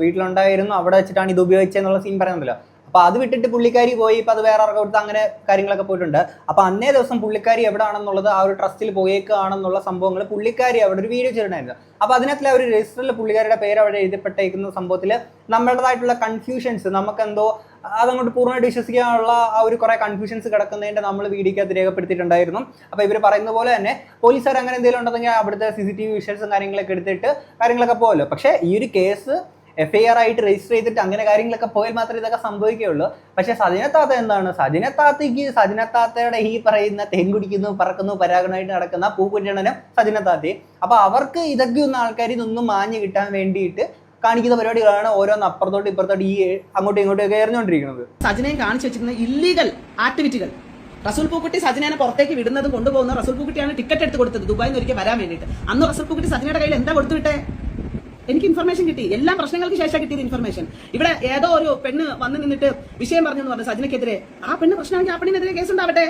[SPEAKER 1] വീട്ടിലുണ്ടായിരുന്നു. അവിടെ വെച്ചിട്ടാണ് ഇത് ഉപയോഗിച്ചെന്നുള്ള സീൻ പറയുന്നുണ്ടല്ലോ. അപ്പൊ അത് വിട്ടിട്ട് പുള്ളിക്കാരി പോയി. ഇപ്പൊ അത് വേറെ ആർക്കും കൊടുത്ത് അങ്ങനെ കാര്യങ്ങളൊക്കെ പോയിട്ടുണ്ട്. അപ്പൊ അന്നേ ദിവസം പുള്ളിക്കാരി എവിടെയാണെന്നുള്ളത് ആ ഒരു ട്രസ്റ്റിൽ പോയേക്കാണെന്നുള്ള സംഭവങ്ങൾ പുള്ളിക്കാരി അവിടെ ഒരു വീഡിയോ ചെയ്തിട്ടുണ്ടായിരുന്നു. അപ്പൊ അതിനകത്തുള്ള ഒരു രജിസ്റ്ററിൽ പുള്ളിക്കാരിയുടെ പേര് അവിടെ എഴുതപ്പെട്ടേക്കുന്ന സംഭവത്തിൽ നമ്മളുടേതായിട്ടുള്ള കൺഫ്യൂഷൻസ്, നമുക്കെന്തോ അതങ്ങോട്ട് പൂർണ്ണമായിട്ട് വിശ്വസിക്കാനുള്ള ആ ഒരു കുറെ കൺഫ്യൂഷൻസ് കിടക്കുന്നതിന്റെ നമ്മൾ വീഡിയോക്കകത്ത് രേഖപ്പെടുത്തിയിട്ടുണ്ടായിരുന്നു. അപ്പൊ ഇവർ പറയുന്ന പോലെ തന്നെ പോലീസുകാർ അങ്ങനെ എന്തെങ്കിലും ഉണ്ടെങ്കിൽ അവിടുത്തെ CCTV വിഷ്വൽസും കാര്യങ്ങളൊക്കെ എടുത്തിട്ട് കാര്യങ്ങളൊക്കെ പോകുമല്ലോ. പക്ഷേ ഈ ഒരു കേസ് FIR ആയിട്ട് രജിസ്റ്റർ ചെയ്തിട്ട് അങ്ങനെ കാര്യങ്ങളൊക്കെ പോയാൽ മാത്രമേ ഇതൊക്കെ സംഭവിക്കുകയുള്ളൂ. പക്ഷെ സജന താത്ത എന്താണ്, സജന താത്തയുടെ ഈ പറയുന്ന തേൻ കുടിക്കുന്നു പറക്കുന്നു പരാഗണമായിട്ട് നടക്കുന്ന പൂക്കുറ്റണ്ണനും സജന താത്തയും. അപ്പൊ അവർക്ക് ഇതൊക്കെ ഒന്ന് ആൾക്കാർ ഇതൊന്നും മാഞ്ഞു കിട്ടാൻ വേണ്ടിയിട്ട് കാണിക്കുന്ന പരിപാടികളാണ് ഓരോന്ന് അപ്പുറത്തോട്ട് ഇപ്പുറത്തോട്ട് ഈ അങ്ങോട്ടും ഇങ്ങോട്ടും എറിഞ്ഞുകൊണ്ടിരിക്കുന്നത്.
[SPEAKER 3] സജനയും കാണിച്ചു വെച്ചിരിക്കുന്ന ഇല്ലീഗൽ ആക്ടിവിറ്റികൾ. റസൂൽ പൂക്കുട്ടി സജനേനെ പുറത്തേക്ക് വിടുന്നതും കൊണ്ടുപോകുന്ന റസൂൽ പൂക്കുട്ടിയാണ് ടിക്കറ്റ് എടുത്ത് കൊടുത്തത് ദുബായിൽ നിന്ന് ഒരിക്കൽ വരാൻ വേണ്ടിയിട്ട്. അന്ന് റസൂൽ പൂക്കുട്ടി സജനയുടെ കയ്യിൽ എന്താ കൊടുത്തുവിട്ടെ? എനിക്ക് ഇൻഫർമേഷൻ കിട്ടി, എല്ലാ പ്രശ്നങ്ങൾക്ക് ശേഷം കിട്ടിയത് ഇൻഫർമേഷൻ. ഇവിടെ ഏതോ ഒരു പെണ്ണ് വന്ന് നിന്നിട്ട് വിഷയം പറഞ്ഞു എന്ന് പറഞ്ഞു സജനയ്ക്കെതിരെ. ആ പെണ്ണ് പ്രശ്നമാണെങ്കിൽ ആ പെണ്ണിനെതിരെ കേസ് ഉണ്ടാവട്ടെ.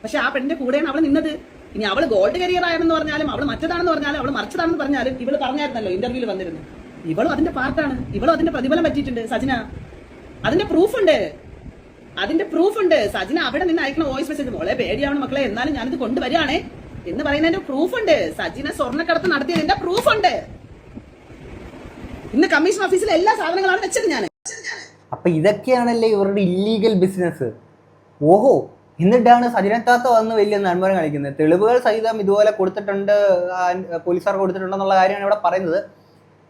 [SPEAKER 3] പക്ഷെ ആ പെണ്ണിന്റെ കൂടെയാണ് അവൾ നിന്നത്. ഇനി അവൾ ഗോൾഡ് കരിയർ ആയെന്ന് പറഞ്ഞാലും അവൾ മറ്റതാണെന്ന് പറഞ്ഞാലും അവൾ മറിച്ചതാണെന്ന് പറഞ്ഞാലും ഇവള് പറഞ്ഞായിരുന്നല്ലോ ഇന്റർവ്യൂവിൽ വന്നിരുന്നു. ഇവളും അതിന്റെ പാർട്ടാണ്, ഇവളും അതിന്റെ പ്രതിഫലം പറ്റിയിട്ടുണ്ട്. സജന അതിന്റെ പ്രൂഫ് ഉണ്ട്. സജന അവിടെ നിന്ന് അയക്കുന്ന വോയിസ് മെസ്സേജ്, മോളെ പേടിയാവണം മക്കളെ എന്നാലും ഞാനിത് കൊണ്ടുവരികയാണേ എന്ന് പറയുന്നതിന്റെ പ്രൂഫ് ഉണ്ട്. സജന സ്വർണ്ണക്കടത്ത് നടത്തിയതിന്റെ പ്രൂഫ് ഉണ്ട്. ഇന്ന് കമ്മീഷൻ ഓഫീസിലെ എല്ലാ സാധനങ്ങളാണ് വെച്ചത് ഞാൻ.
[SPEAKER 1] അപ്പൊ ഇതൊക്കെയാണല്ലേ ഇവരുടെ ഇല്ലീഗൽ ബിസിനസ്. ഓഹോ, എന്നിട്ടാണ് സജന താത്ത വന്ന് വലിയ നന്മരം കളിക്കുന്നത്. തെളിവുകൾ സഹിതം ഇതുപോലെ കൊടുത്തിട്ടുണ്ട്, പോലീസുകാർ കൊടുത്തിട്ടുണ്ടെന്നുള്ള കാര്യമാണ് ഇവിടെ പറയുന്നത്.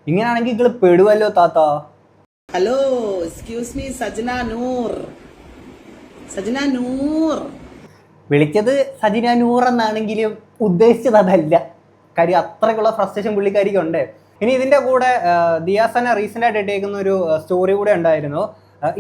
[SPEAKER 1] ഇങ്ങനെയാണെങ്കിൽ നിങ്ങൾ പെടുവല്ലോ താത്ത.
[SPEAKER 3] ഹലോ, എക്സ്ക്യൂസ് മീ, സജന നൂർ.
[SPEAKER 1] വിളിച്ചത് സജന നൂർ എന്നാണെങ്കിലും ഉദ്ദേശിച്ചത് അതല്ല. കാര്യം അത്രയ്ക്കുള്ള ഫ്രസ്ട്രേഷൻ പുള്ളിക്കാരിക്ക് ഉണ്ട്. ഇനി ഇതിൻ്റെ കൂടെ ദിയാസന റീസെൻ്റ് ആയിട്ട് ഇട്ടേക്കുന്ന ഒരു സ്റ്റോറി കൂടെ ഉണ്ടായിരുന്നു.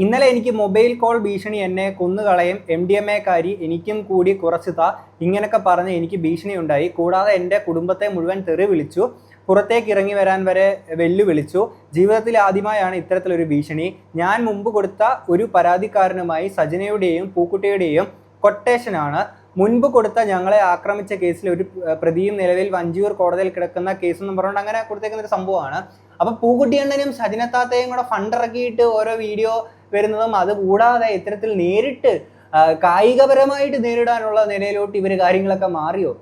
[SPEAKER 1] ഇന്നലെ എനിക്ക് മൊബൈൽ കോൾ ഭീഷണി, എന്നെ കൊന്നുകളയും, MDMA കാരി എനിക്കും കൂടി കുറച്ച് താ, ഇങ്ങനെയൊക്കെ പറഞ്ഞ് എനിക്ക് ഭീഷണി ഉണ്ടായി. കൂടാതെ എൻ്റെ കുടുംബത്തെ മുഴുവൻ തെറി വിളിച്ചു, പുറത്തേക്ക് ഇറങ്ങി വരാൻ വരെ വെല്ലുവിളിച്ചു. ജീവിതത്തിൽ ആദ്യമായാണ് ഇത്തരത്തിലൊരു ഭീഷണി. ഞാൻ മുമ്പ് കൊടുത്ത ഒരു പരാതിക്കാരനുമായി സജനയുടെയും പൂക്കുട്ടിയുടെയും കൊട്ടേഷനാണ്. മുൻപ് കൊടുത്ത ഞങ്ങളെ ആക്രമിച്ച കേസിൽ ഒരു പ്രതിയും നിലവിൽ വഞ്ചിയൂർ കോടതിയിൽ കിടക്കുന്ന കേസെന്നും പറഞ്ഞുകൊണ്ട് അങ്ങനെ കൊടുത്തേക്കുന്ന ഒരു സംഭവമാണ്. അപ്പം പൂക്കുട്ടിയണ്ണനും സജന താത്തയും കൂടെ ഫണ്ട് ഇറക്കിയിട്ട് ഓരോ വീഡിയോ വരുന്നതും, അതുകൂടാതെ ഇത്തരത്തിൽ നേരിട്ട് കായികപരമായിട്ട് നേരിടാനുള്ള നിലയിലോട്ട് ഇവർ കാര്യങ്ങളൊക്കെ മാറിയോ?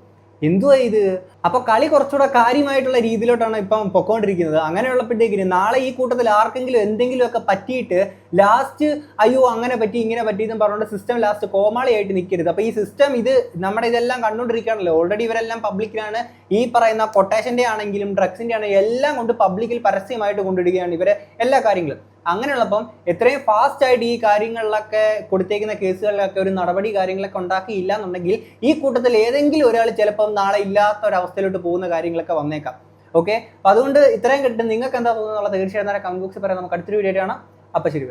[SPEAKER 1] എന്തുവാ ഇത്? അപ്പൊ കളി കുറച്ചുകൂടെ കാര്യമായിട്ടുള്ള രീതിയിലോട്ടാണ് ഇപ്പം പൊക്കോണ്ടിരിക്കുന്നത്. അങ്ങനെയുള്ളപ്പോഴത്തേക്കിന് നാളെ ഈ കൂട്ടത്തിൽ ആർക്കെങ്കിലും എന്തെങ്കിലുമൊക്കെ പറ്റിയിട്ട് ലാസ്റ്റ് അയ്യോ അങ്ങനെ പറ്റി ഇങ്ങനെ പറ്റി എന്ന് പറഞ്ഞുകൊണ്ട് സിസ്റ്റം ലാസ്റ്റ് കോമാളിയായിട്ട് നിൽക്കരുത്. അപ്പൊ ഈ സിസ്റ്റം ഇത് നമ്മുടെ ഇതെല്ലാം കണ്ടുകൊണ്ടിരിക്കുകയാണല്ലോ. ഓൾറെഡി ഇവരെല്ലാം പബ്ലിക്കിലാണ് ഈ പറയുന്ന കൊട്ടേഷന്റെ ആണെങ്കിലും ഡ്രഗ്സിന്റെ ആണെങ്കിലും എല്ലാം കൊണ്ട് പബ്ലിക്കിൽ പരസ്യമായിട്ട് കൊണ്ടിടുകയാണ് ഇവരെ എല്ലാ കാര്യങ്ങളും. അങ്ങനെയുള്ളപ്പം എത്രയും ഫാസ്റ്റ് ആയിട്ട് ഈ കാര്യങ്ങളിലൊക്കെ കൊടുത്തേക്കുന്ന കേസുകളിലൊക്കെ ഒരു നടപടി കാര്യങ്ങളൊക്കെ ഉണ്ടാക്കിയില്ല എന്നുണ്ടെങ്കിൽ ഈ കൂട്ടത്തിൽ ഏതെങ്കിലും ഒരാൾ ചിലപ്പം നാളെ ഇല്ലാത്ത ഒരവസ്ഥയിലോട്ട് പോകുന്ന കാര്യങ്ങളൊക്കെ വന്നേക്കാം. ഓക്കെ, അപ്പൊ അതുകൊണ്ട് ഇത്രയും കേട്ടിട്ട് നിങ്ങൾക്ക് എന്താ തോന്നുന്നുള്ള തീർച്ചയായിട്ടും കമന്റ് ബോക്സിൽ പറയാം. നമുക്ക് അടുത്തൊരു വീഡിയോ ആണ്. അപ്പൊ ശരി.